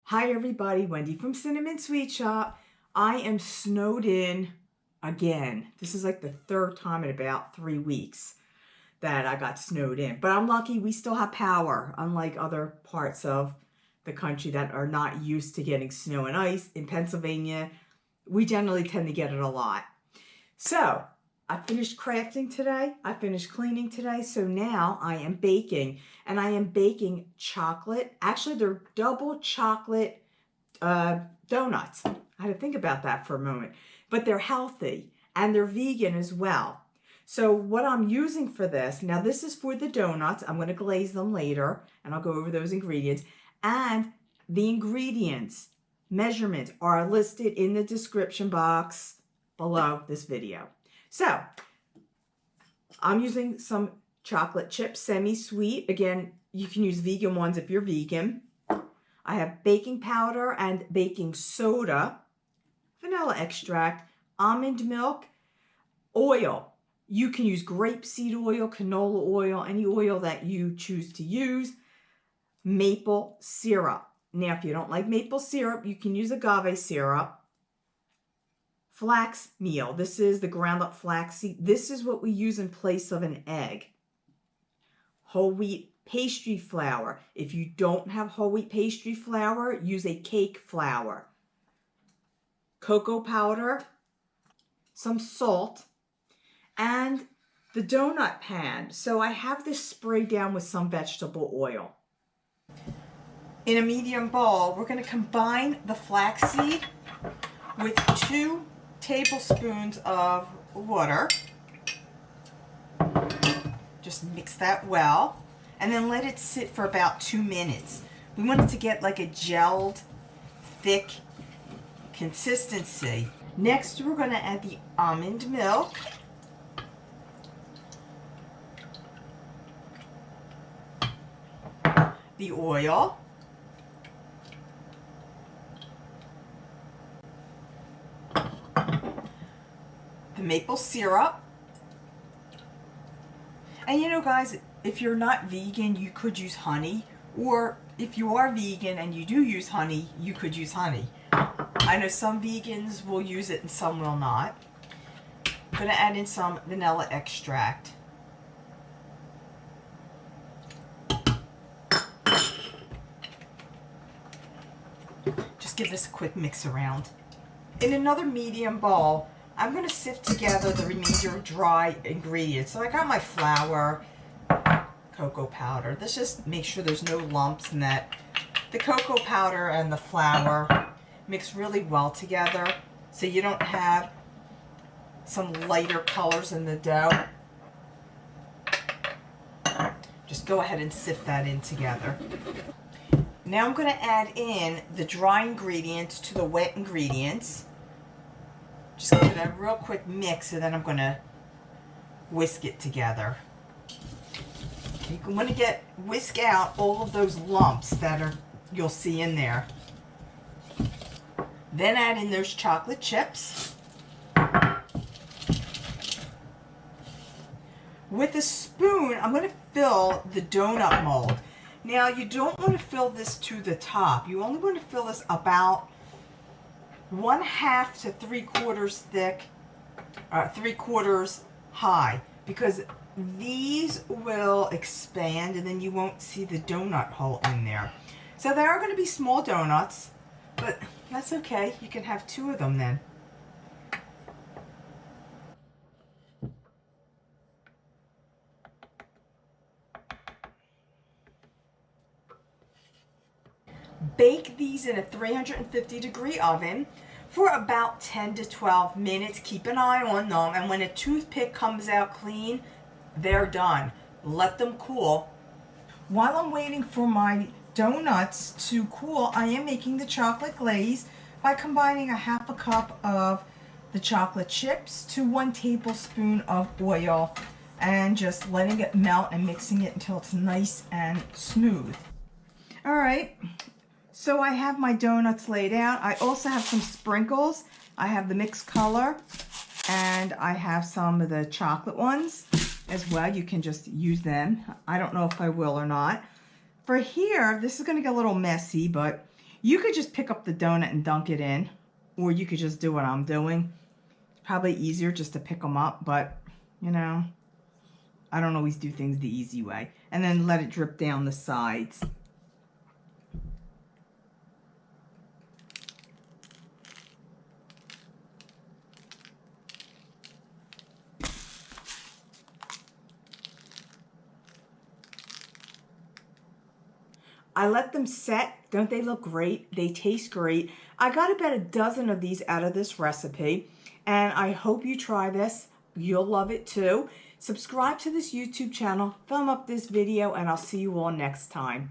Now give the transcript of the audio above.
Hi everybody, Wendy from Cinnamon Sweet Shop. I am snowed in again. This is like the third time in about 3 weeks that I got snowed in. But I'm lucky we still have power, unlike other parts of the country that are not used to getting snow and ice. In Pennsylvania, we generally tend to get it a lot. So, I finished crafting today. I finished cleaning today. So now I am baking. And I am baking chocolate. Actually, they're double chocolate donuts. I had to think about that for a moment. But they're healthy. And they're vegan as well. So what I'm using for this, now this is for the donuts. I'm going to glaze them later. And I'll go over those ingredients. And the ingredients, measurements are listed in the description box below this video. So, I'm using some chocolate chips, semi-sweet. Again, you can use vegan ones if you're vegan. I have baking powder and baking soda, vanilla extract, almond milk, oil. You can use grapeseed oil, canola oil, any oil that you choose to use. Maple syrup. Now, if you don't like maple syrup, you can use agave syrup. Flax meal. This is the ground up flaxseed. This is what we use in place of an egg. Whole wheat pastry flour. If you don't have whole wheat pastry flour, use a cake flour. Cocoa powder, some salt, and the donut pan. So I have this sprayed down with some vegetable oil. In a medium bowl, we're going to combine the flaxseed with 2 tablespoons of water. Just mix that well and then let it sit for about 2 minutes. We want it to get like a gelled, thick consistency. Next, we're going to add the almond milk. The oil. Maple syrup. And you know guys, if you're not vegan, you could use honey, or if you are vegan and you do use honey, you could use honey. I know some vegans will use it and some will not. I'm going to add in some vanilla extract. Just give this a quick mix around. In another medium bowl, I'm going to sift together the remainder of dry ingredients. So I got my flour, cocoa powder. Let's just make sure there's no lumps and that the cocoa powder and the flour mix really well together so you don't have some lighter colors in the dough. Just go ahead and sift that in together. Now I'm going to add in the dry ingredients to the wet ingredients. Just give it a real quick mix and then I'm going to whisk it together. You want to whisk out all of those lumps that you'll see in there. Then add in those chocolate chips. With a spoon, I'm going to fill the donut mold. Now, you don't want to fill this to the top. You only want to fill this about 1/2 to 3/4 thick, 3/4 high, because these will expand and then you won't see the donut hole in there. So there are going to be small donuts, but that's okay. You can have 2 of them then. Bake these in a 350-degree oven for about 10 to 12 minutes. Keep an eye on them, and when a toothpick comes out clean, they're done. Let them cool. While I'm waiting for my donuts to cool, I am making the chocolate glaze by combining a 1/2 cup of the chocolate chips to 1 tablespoon of oil and just letting it melt and mixing it until it's nice and smooth. All right. So I have my donuts laid out. I also have some sprinkles. I have the mixed color and I have some of the chocolate ones as well. You can just use them. I don't know if I will or not. For here, this is going to get a little messy, but You could just pick up the donut and dunk it in, or you could just do what I'm doing. Probably easier just to pick them up, but, you know, I don't always do things the easy way. And then let it drip down the sides. I let them set. Don't they look great? They taste great. I got about a dozen of these out of this recipe, and I hope you try this. You'll love it too. Subscribe to this YouTube channel, thumb up this video, and I'll see you all next time.